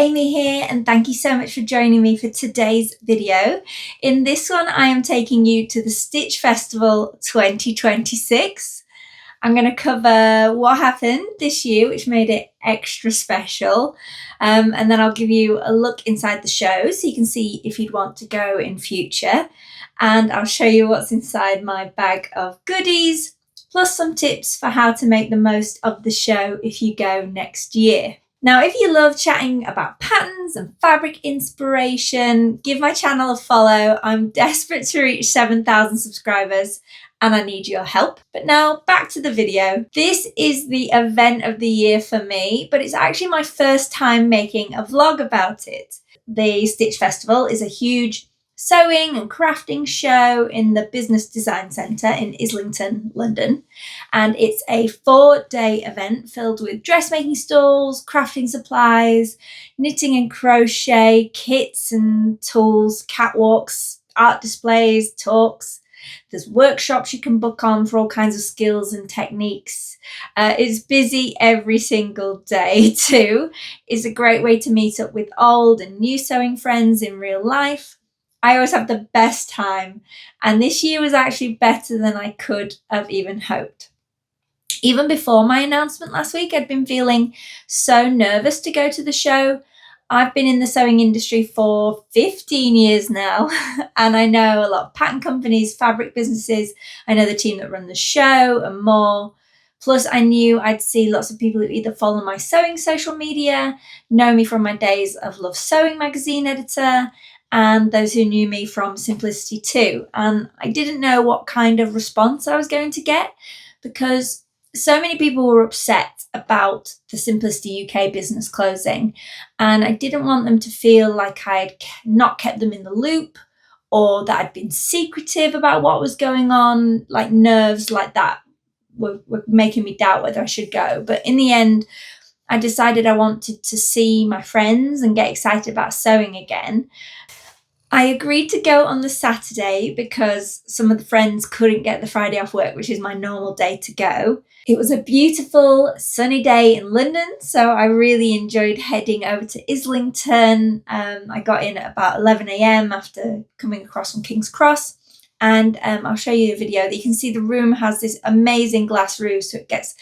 Amy here, and thank you so much for joining me for today's video. In this one, I am taking you to the Stitch Festival 2026. I'm going to cover what happened this year, which made it extra special, and then I'll give you a look inside the show so you can see if you'd want to go in future, and I'll show you what's inside my bag of goodies, plus some tips for how to make the most of the show if you go next year. Now, if you love chatting about patterns and fabric inspiration, give my channel a follow. I'm desperate to reach 7,000 subscribers and I need your help. But now back to the video. This is the event of the year for me, but it's actually my first time making a vlog about it. The Stitch Festival is a huge sewing and crafting show in the Business Design Centre in Islington, London. And it's a 4-day event filled with dressmaking stalls, crafting supplies, knitting and crochet, kits and tools, catwalks, art displays, talks. There's workshops you can book on for all kinds of skills and techniques. It's busy every single day too. It's a great way to meet up with old and new sewing friends in real life. I always have the best time, and this year was actually better than I could have even hoped. Even before my announcement last week, I'd been feeling so nervous to go to the show. I've been in the sewing industry for 15 years now, and I know a lot of pattern companies, fabric businesses. I know the team that run the show and more. Plus, I knew I'd see lots of people who either follow my sewing social media, know me from my days of Love Sewing magazine editor, and those who knew me from Simplicity too. And I didn't know what kind of response I was going to get because so many people were upset about the Simplicity UK business closing, and I didn't want them to feel like I had not kept them in the loop or that I'd been secretive about what was going on. Like nerves like that were making me doubt whether I should go. But in the end, I decided I wanted to see my friends and get excited about sewing again. I agreed to go on the Saturday because some of the friends couldn't get the Friday off work, which is my normal day to go. It was a beautiful sunny day in London, so I really enjoyed heading over to Islington. I got in at about 11 a.m. after coming across from King's Cross, and I'll show you a video that you can see. The room has this amazing glass roof, so it gets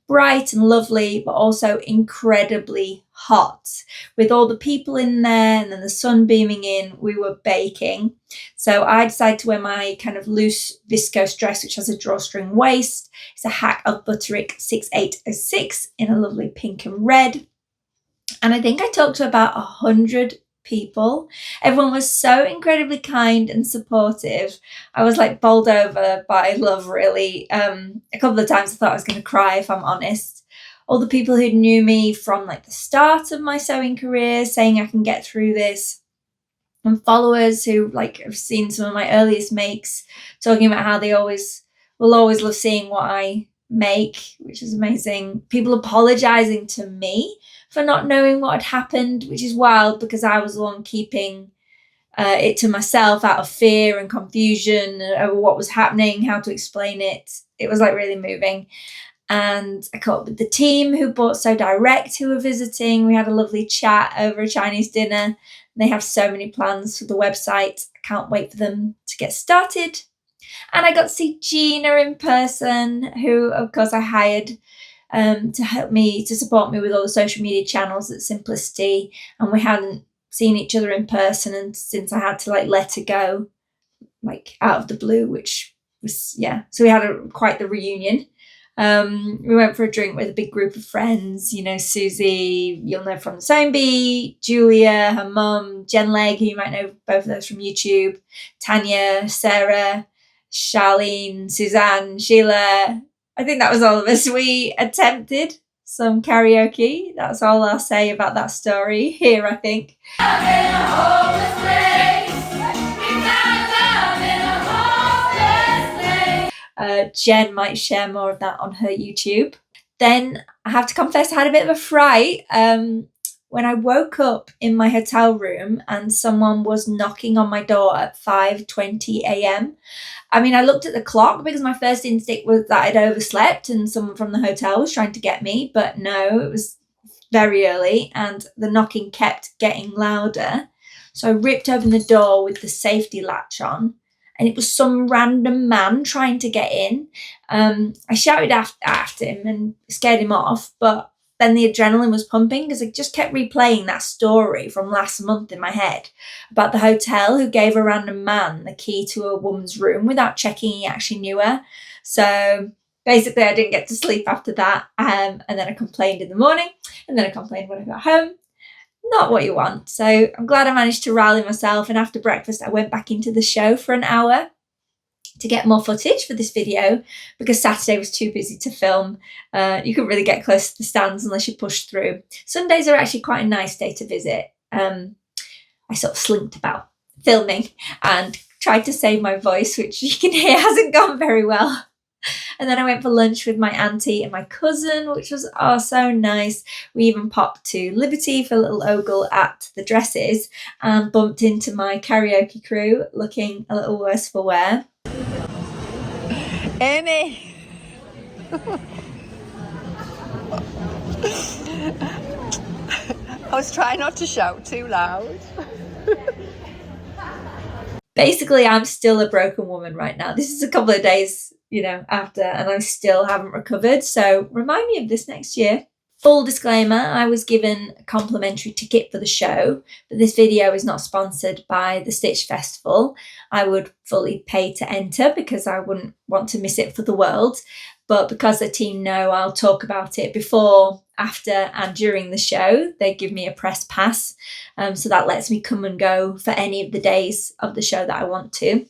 bright and lovely, but also incredibly hot. With all the people in there and then the sun beaming in, we were baking. So I decided to wear my kind of loose viscose dress, which has a drawstring waist. It's a hack of Butterick 6806 in a lovely pink and red. And I think I talked to about 100 people. Everyone was so incredibly kind and supportive. I was like bowled over by love, really. A couple of times I thought I was going to cry, if I'm honest. All the people who knew me from like the start of my sewing career saying I can get through this, and followers who like have seen some of my earliest makes talking about how they will always love seeing what I make, which is amazing. People apologizing to me for not knowing what had happened, which is wild because I was the one keeping it to myself out of fear and confusion over what was happening, how to explain it. It was like really moving. And I caught up with the team who bought So Direct, who were visiting. We had a lovely chat over a Chinese dinner. They have so many plans for the website. I can't wait for them to get started. And I got to see Gina in person, who, of course, I hired to help me, to support me with all the social media channels at Simplicity. And we hadn't seen each other in person and since I had to like let her go, like out of the blue, which was, yeah. So we had quite the reunion. We went for a drink with a big group of friends, you know, Susie, you'll know from the Sewing Bee, Julia, her mum, Jen Legg, who you might know both of those from YouTube, Tanya, Sarah, Charlene, Suzanne, Sheila. I think that was all of us. We attempted some karaoke. That's all I'll say about that story here, I think. Jen might share more of that on her YouTube. Then I have to confess I had a bit of a fright when I woke up in my hotel room and someone was knocking on my door at 5:20 a.m. I mean, I looked at the clock because my first instinct was that I'd overslept and someone from the hotel was trying to get me, but no, it was very early and the knocking kept getting louder. So I ripped open the door with the safety latch on, and it was some random man trying to get in. I shouted after him and scared him off, but then the adrenaline was pumping because I just kept replaying that story from last month in my head about the hotel who gave a random man the key to a woman's room without checking he actually knew her. So basically, I didn't get to sleep after that. And then I complained in the morning, and then I complained when I got home. Not what you want. So I'm glad I managed to rally myself. And after breakfast, I went back into the show for an hour to get more footage for this video because Saturday was too busy to film. You couldn't really get close to the stands unless you pushed through. Sundays are actually quite a nice day to visit. I sort of slinked about filming and tried to save my voice, which you can hear hasn't gone very well. And then I went for lunch with my auntie and my cousin, which was so nice. We even popped to Liberty for a little ogle at the dresses and bumped into my karaoke crew looking a little worse for wear. Amy! I was trying not to shout too loud. Basically, I'm still a broken woman right now. This is a couple of days, after, and I still haven't recovered. So remind me of this next year. Full disclaimer, I was given a complimentary ticket for the show, but this video is not sponsored by the Stitch Festival. I would fully pay to enter because I wouldn't want to miss it for the world. But because the team know I'll talk about it before, after and during the show, they give me a press pass. So that lets me come and go for any of the days of the show that I want to.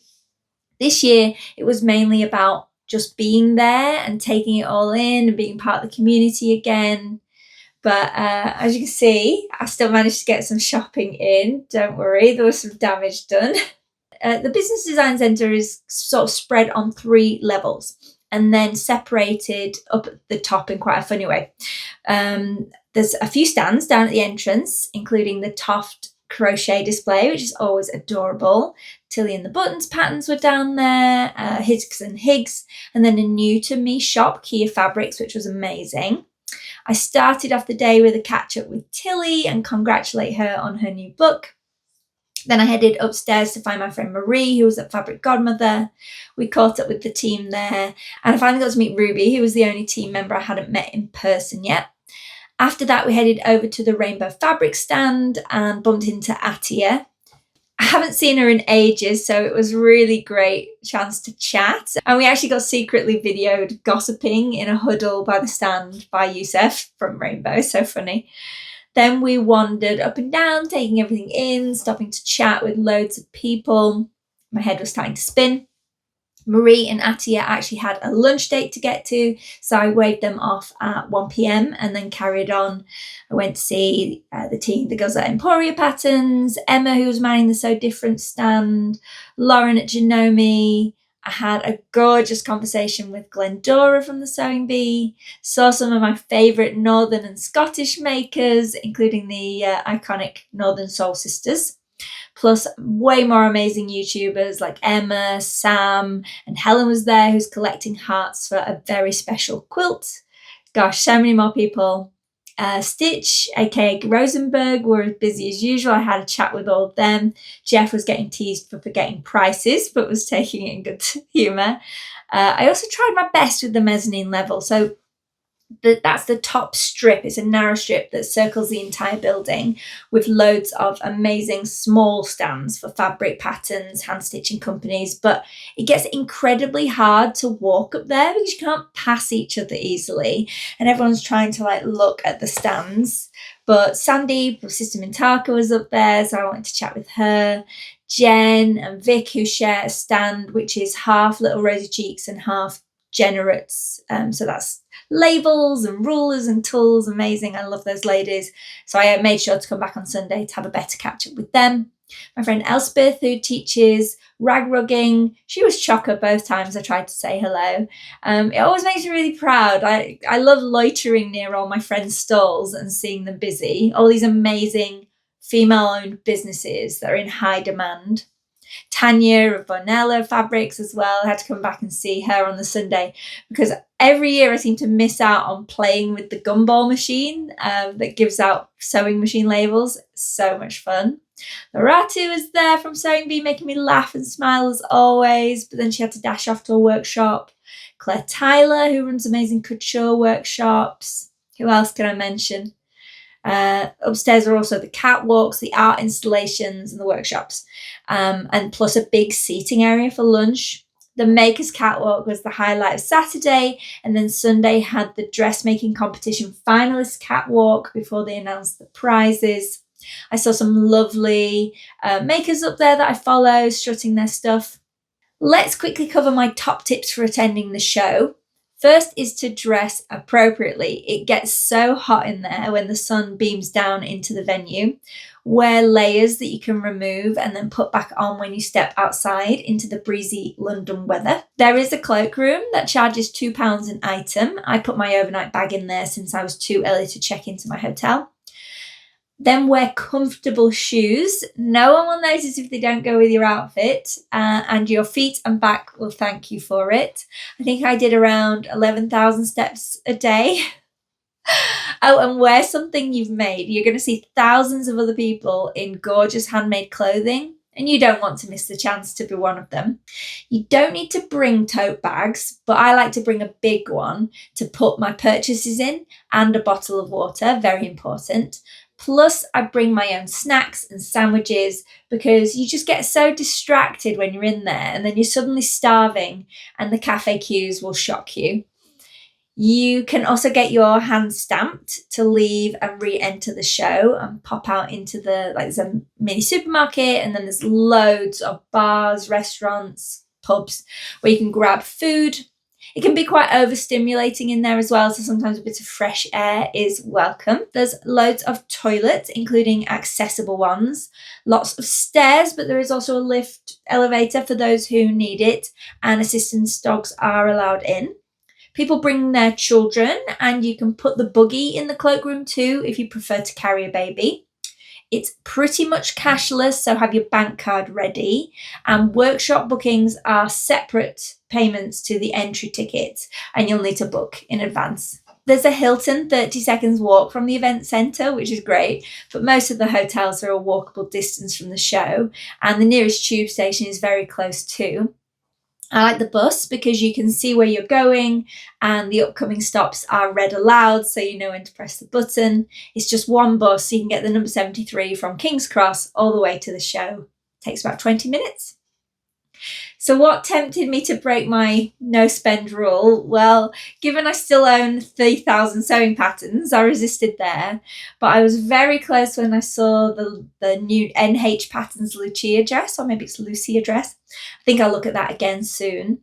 This year, it was mainly about just being there and taking it all in and being part of the community again. But as you can see, I still managed to get some shopping in. Don't worry, there was some damage done. The Business Design Centre is sort of spread on 3 levels and then separated up at the top in quite a funny way. There's a few stands down at the entrance, including the Toft crochet display, which is always adorable. Tilly and the Buttons patterns were down there, Higgs and Higgs, and then a new to me shop, Kia Fabrics, which was amazing. I started off the day with a catch up with Tilly and congratulate her on her new book. Then I headed upstairs to find my friend Marie, who was at Fabric Godmother. We caught up with the team there, and I finally got to meet Ruby, who was the only team member I hadn't met in person yet. After that, we headed over to the Rainbow Fabric stand and bumped into Atia. I haven't seen her in ages, so it was a really great chance to chat. And we actually got secretly videoed gossiping in a huddle by the stand by Youssef from Rainbow. So funny. Then we wandered up and down, taking everything in, stopping to chat with loads of people. My head was starting to spin. Marie and Atia actually had a lunch date to get to, so I waved them off at 1 p.m. and then carried on. I went to see the girls at Emporia Patterns, Emma, who was manning the So Different stand, Lauren at Genome. I had a gorgeous conversation with Glendora from the Sewing Bee, saw some of my favourite Northern and Scottish makers, including the iconic Northern Soul Sisters, plus way more amazing YouTubers like Emma, Sam, and Helen was there, who's collecting hearts for a very special quilt. Gosh, so many more people. Stitch, aka Rosenberg, were as busy as usual. I had a chat with all of them. Jeff was getting teased for forgetting prices, but was taking it in good humour. I also tried my best with the mezzanine level. So that's the top strip. It's a narrow strip that circles the entire building with loads of amazing small stands for fabric patterns, hand stitching companies. But it gets incredibly hard to walk up there because you can't pass each other easily. And everyone's trying to look at the stands. But Sandy from Sister Mintaka was up there, so I wanted to chat with her. Jen and Vic, who share a stand, which is half Little Rosy Cheeks and half Generates. So that's labels and rulers and tools. Amazing. I love those ladies. So I made sure to come back on Sunday to have a better catch up with them. My friend Elspeth, who teaches rag rugging, she was chocker both times I tried to say hello. It always makes me really proud. I love loitering near all my friends' stalls and seeing them busy. All these amazing female-owned businesses that are in high demand. Tanya of Bonella Fabrics as well. I had to come back and see her on the Sunday because every year I seem to miss out on playing with the gumball machine that gives out sewing machine labels. So much fun. Loratu was there from Sewing Bee, making me laugh and smile as always, but then she had to dash off to a workshop. Claire Tyler, who runs amazing couture workshops. Who else can I mention? Upstairs are also the catwalks, the art installations and the workshops, and plus a big seating area for lunch. The Makers Catwalk was the highlight of Saturday, and then Sunday had the dressmaking competition finalist catwalk before they announced the prizes. I saw some lovely makers up there that I follow, strutting their stuff. Let's quickly cover my top tips for attending the show. First is to dress appropriately. It gets so hot in there when the sun beams down into the venue. Wear layers that you can remove and then put back on when you step outside into the breezy London weather. There is a cloakroom that charges £2 an item. I put my overnight bag in there since I was too early to check into my hotel. Then wear comfortable shoes. No one will notice if they don't go with your outfit, and your feet and back will thank you for it. I think I did around 11,000 steps a day. Oh, and wear something you've made. You're going to see thousands of other people in gorgeous handmade clothing, and you don't want to miss the chance to be one of them. You don't need to bring tote bags, but I like to bring a big one to put my purchases in and a bottle of water, very important. Plus, I bring my own snacks and sandwiches because you just get so distracted when you're in there and then you're suddenly starving and the cafe queues will shock you. You can also get your hand stamped to leave and re-enter the show and pop out into there's a mini supermarket, and then there's loads of bars, restaurants, pubs where you can grab food. It can be quite overstimulating in there as well, so sometimes a bit of fresh air is welcome. There's loads of toilets, including accessible ones, lots of stairs, but there is also a lift elevator for those who need it, and assistance dogs are allowed in. People bring their children, and you can put the buggy in the cloakroom too if you prefer to carry a baby. It's pretty much cashless, so have your bank card ready. And workshop bookings are separate payments to the entry ticket, and you'll need to book in advance. There's a Hilton 30 seconds walk from the event centre, which is great, but most of the hotels are a walkable distance from the show, and the nearest tube station is very close too. I like the bus because you can see where you're going and the upcoming stops are read aloud, so you know when to press the button. It's just one bus, so you can get the number 73 from King's Cross all the way to the show. It takes about 20 minutes. So what tempted me to break my no spend rule? Well, given I still own 3,000 sewing patterns, I resisted there. But I was very close when I saw the new NH Patterns Lucia dress, or maybe it's Lucia dress. I think I'll look at that again soon.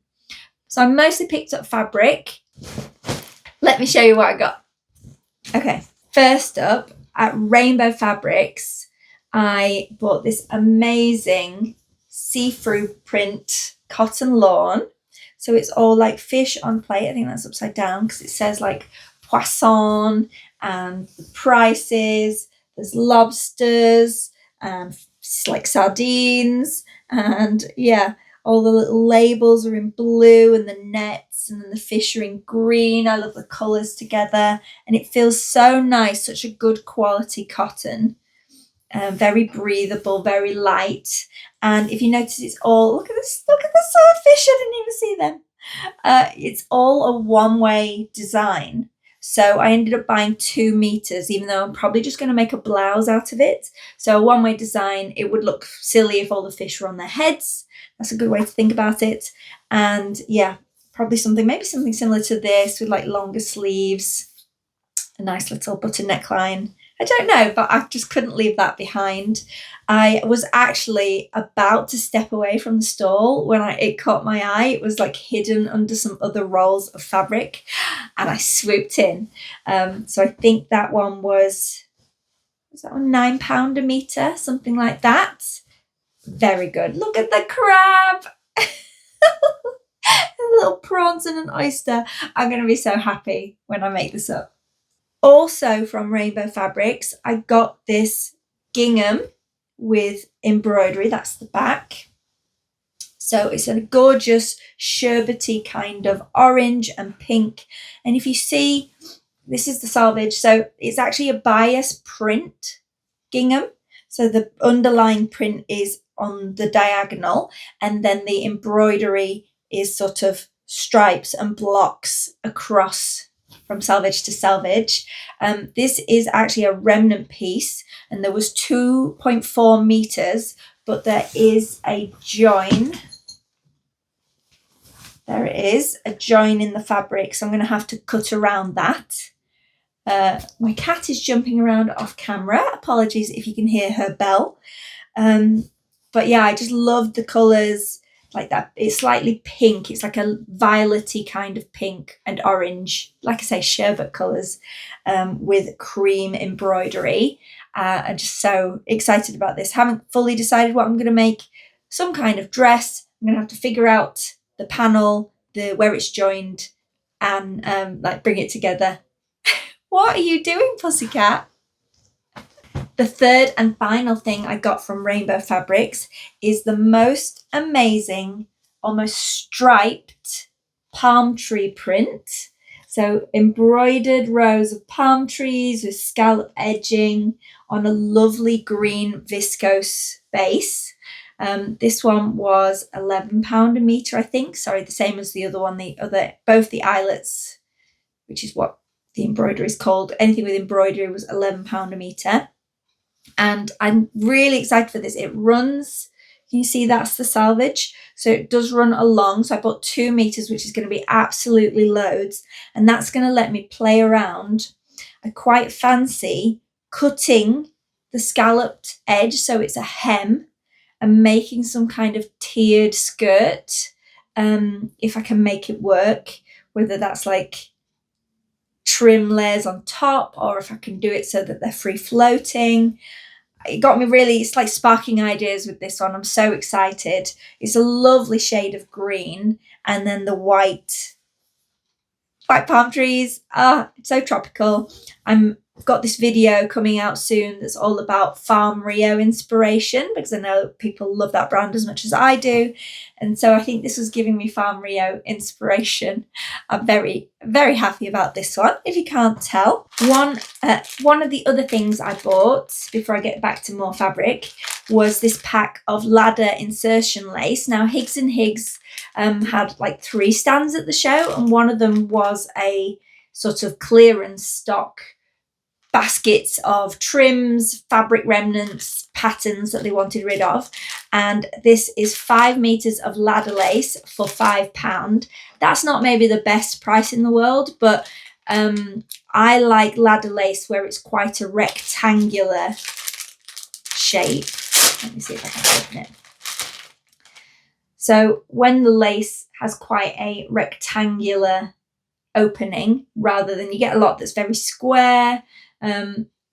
So I mostly picked up fabric. Let me show you what I got. Okay, first up, at Rainbow Fabrics, I bought this amazing see-through print cotton lawn. So it's all like fish on plate. I think that's upside down because it says like poisson and the prices. There's lobsters and like sardines, and yeah, all the little labels are in blue and the nets, and then the fish are in green. I love the colours together, and it feels so nice, such a good quality cotton. Very breathable, very light. And if you notice, it's all, look at the fish, I didn't even see them. It's all a one-way design. So I ended up buying 2 meters, even though I'm probably just going to make a blouse out of it. So a one-way design, it would look silly if all the fish were on their heads. That's a good way to think about it. And yeah, probably maybe something similar to this with like longer sleeves, a nice little button neckline. I don't know, but I just couldn't leave that behind. I was actually about to step away from the stall when it caught my eye. It was like hidden under some other rolls of fabric, and I swooped in. So I think that one was that one £9 a metre, something like that. Very good. Look at the crab. A little prawns and an oyster. I'm going to be so happy when I make this up. Also from Rainbow Fabrics, I got this gingham with embroidery. That's the back. So it's a gorgeous sherbety kind of orange and pink. And if you see, this is the selvage. So it's actually a bias print gingham. So the underlying print is on the diagonal, and then the embroidery is sort of stripes and blocks across from selvage to selvage. This is actually a remnant piece, and there was 2.4 meters, but there is a join. There it is, a join in the fabric, so I'm going to have to cut around that. My cat is jumping around off camera. Apologies if you can hear her bell. But yeah, I just love the colours like that. It's slightly pink. It's like a violet-y kind of pink and orange. Like I say, sherbet colours with cream embroidery. I'm just so excited about this. Haven't fully decided what I'm going to make. Some kind of dress. I'm going to have to figure out the panel, where it's joined, and like bring it together. What are you doing, pussycat? The third and final thing I got from Rainbow Fabrics is the most amazing, almost striped palm tree print. So embroidered rows of palm trees with scallop edging on a lovely green viscose base. This one was £11 a metre, I think. Sorry, the same as the other one, both the eyelets, which is what the embroidery is called. Anything with embroidery was £11 a metre. And I'm really excited for this. It runs, can you see that's the selvage? So it does run along. So I bought 2 meters, which is going to be absolutely loads. And that's going to let me play around. I quite fancy cutting the scalloped edge so it's a hem and making some kind of tiered skirt, if I can make it work, whether that's like trim layers on top or if I can do it so that they're free floating. It got me really, it's like sparking ideas with this one. I'm so excited. It's a lovely shade of green, and then the white palm trees. It's so tropical. I've got this video coming out soon that's all about Farm Rio inspiration, because I know people love that brand as much as I do. And so I think this was giving me Farm Rio inspiration. I'm very, very happy about this one, if you can't tell. One of the other things I bought, before I get back to more fabric, was this pack of ladder insertion lace. Now, Higgs and Higgs had like 3 stands at the show, and one of them was a sort of clearance stock baskets of trims, fabric remnants, patterns that they wanted rid of. And this is 5 meters of ladder lace for £5. That's not maybe the best price in the world, but I like ladder lace where it's quite a rectangular shape. Let me see if I can open it. So when the lace has quite a rectangular opening, rather than, you get a lot that's very square.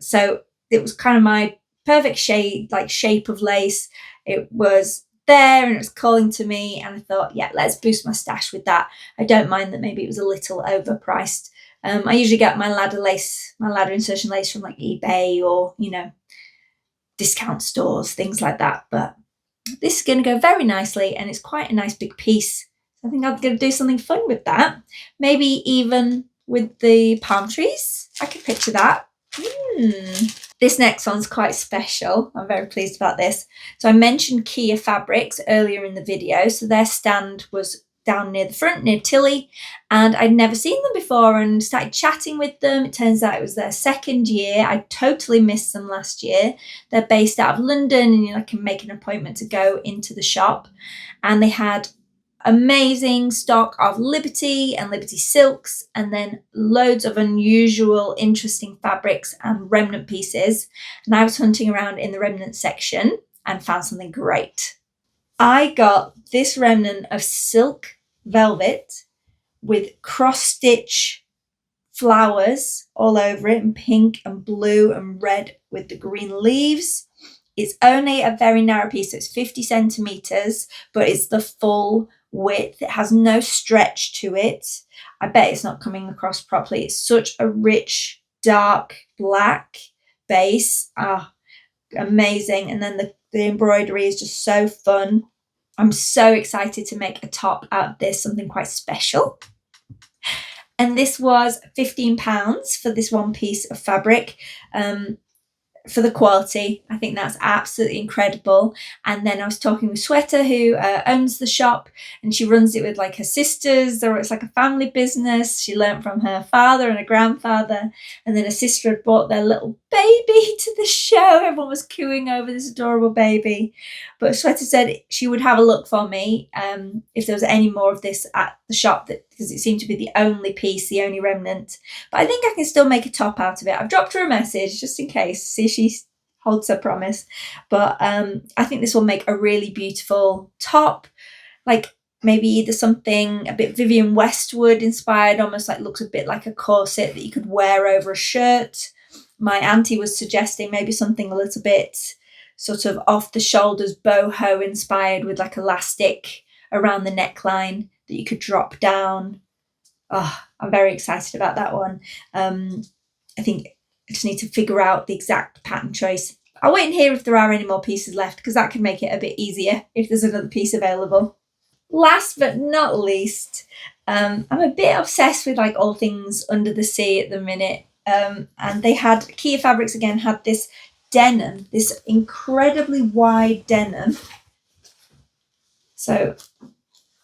So it was kind of my perfect shade, like shape of lace. It was there and it was calling to me, and I thought, yeah, let's boost my stash with that. I don't mind that maybe it was a little overpriced. I usually get my ladder insertion lace from like eBay or, discount stores, things like that. But this is going to go very nicely, and it's quite a nice big piece. So I think I'm going to do something fun with that. Maybe even with the palm trees. I could picture that. This next one's quite special. I'm very pleased about this. So I mentioned Kia Fabrics earlier in the video. So their stand was down near the front, near Tilly, and I'd never seen them before and started chatting with them. It turns out it was their 2nd year. I totally missed them last year. They're based out of London, and I can make an appointment to go into the shop. And they had amazing stock of Liberty and Liberty silks, and then loads of unusual, interesting fabrics and remnant pieces. And I was hunting around in the remnant section and found something great. I got this remnant of silk velvet with cross-stitch flowers all over it, in pink and blue and red with the green leaves. It's only a very narrow piece, so it's 50 centimeters, but it's the full width. It has no stretch to it. I bet it's not coming across properly. It's such a rich, dark black base. Amazing. And then the embroidery is just so fun I'm so excited to make a top out of this, something quite special. And this was £15 for this one piece of fabric. For the quality, I think that's absolutely incredible. And then I was talking with Sweater, who owns the shop, and she runs it with like her sisters, or it's like a family business. She learnt from her father and her grandfather, and then her sister had brought their little baby to the show. Everyone was cooing over this adorable baby. But Sweater said she would have a look for me if there was any more of this at the shop, because it seemed to be the only piece, the only remnant. But I think I can still make a top out of it. I've dropped her a message just in case, see if she holds her promise. But I think this will make a really beautiful top, like maybe either something a bit Vivienne Westwood inspired, almost like looks a bit like a corset that you could wear over a shirt. My auntie was suggesting maybe something a little bit sort of off the shoulders, boho inspired, with like elastic around the neckline that you could drop down. Oh, I'm very excited about that one. I think I just need to figure out the exact pattern choice. I'll wait and hear if there are any more pieces left, because that can make it a bit easier if there's another piece available. Last but not least, I'm a bit obsessed with like all things under the sea at the minute. And they had, Kia Fabrics again had this denim, this incredibly wide denim. So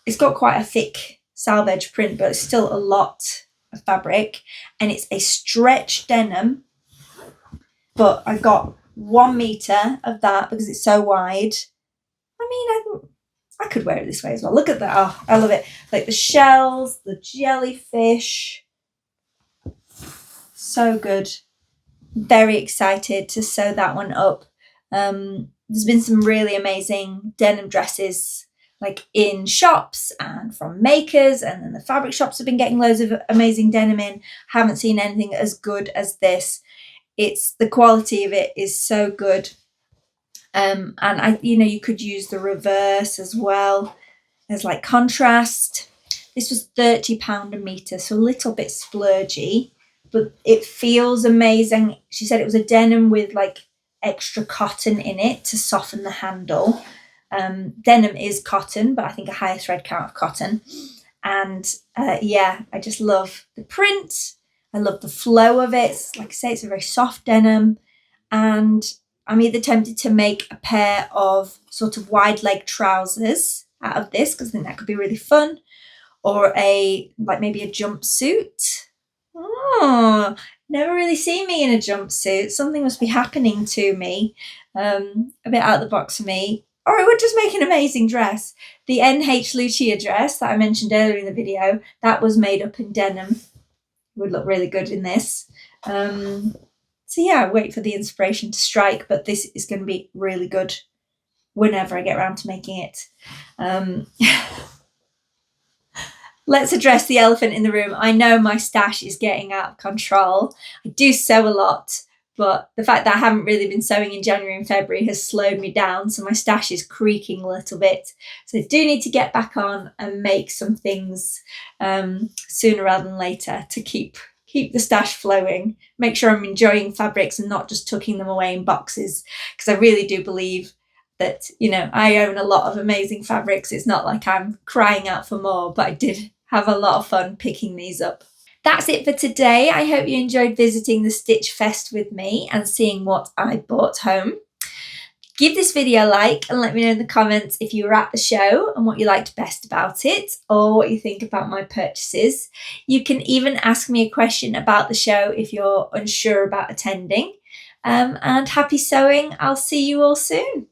it's got quite a thick selvage print, but it's still a lot of fabric, and it's a stretch denim. But I got 1 meter of that because it's so wide. I mean, I could wear it this way as well. Look at that. Oh, I love it. Like the shells, the jellyfish. So good. Very excited to sew that one up. There's been some really amazing denim dresses like in shops and from makers, and then the fabric shops have been getting loads of amazing denim in. Haven't seen anything as good as this. It's the quality of it is so good. And you could use the reverse as well as like contrast. This was £30 a meter, so a little bit splurgy, but it feels amazing. She said it was a denim with like extra cotton in it to soften the handle. Denim is cotton, but I think a higher thread count of cotton. And I just love the print. I love the flow of it. Like I say, it's a very soft denim. And I'm either tempted to make a pair of sort of wide leg trousers out of this, because I think that could be really fun, or maybe a jumpsuit. Oh, never really seen me in a jumpsuit. Something must be happening to me. A bit out of the box for me. Or it would just make an amazing dress. The NH Lucia dress that I mentioned earlier in the video, that was made up in denim. It would look really good in this. So yeah, wait for the inspiration to strike, but this is going to be really good whenever I get around to making it. Let's address the elephant in the room. I know my stash is getting out of control. I do sew a lot, but the fact that I haven't really been sewing in January and February has slowed me down, so my stash is creaking a little bit. So I do need to get back on and make some things sooner rather than later to keep the stash flowing, make sure I'm enjoying fabrics and not just tucking them away in boxes, because I really do believe that, I own a lot of amazing fabrics. It's not like I'm crying out for more, but I did have a lot of fun picking these up. That's it for today. I hope you enjoyed visiting the Stitch Fest with me and seeing what I brought home. Give this video a like and let me know in the comments if you were at the show and what you liked best about it, or what you think about my purchases. You can even ask me a question about the show if you're unsure about attending. And happy sewing. I'll see you all soon.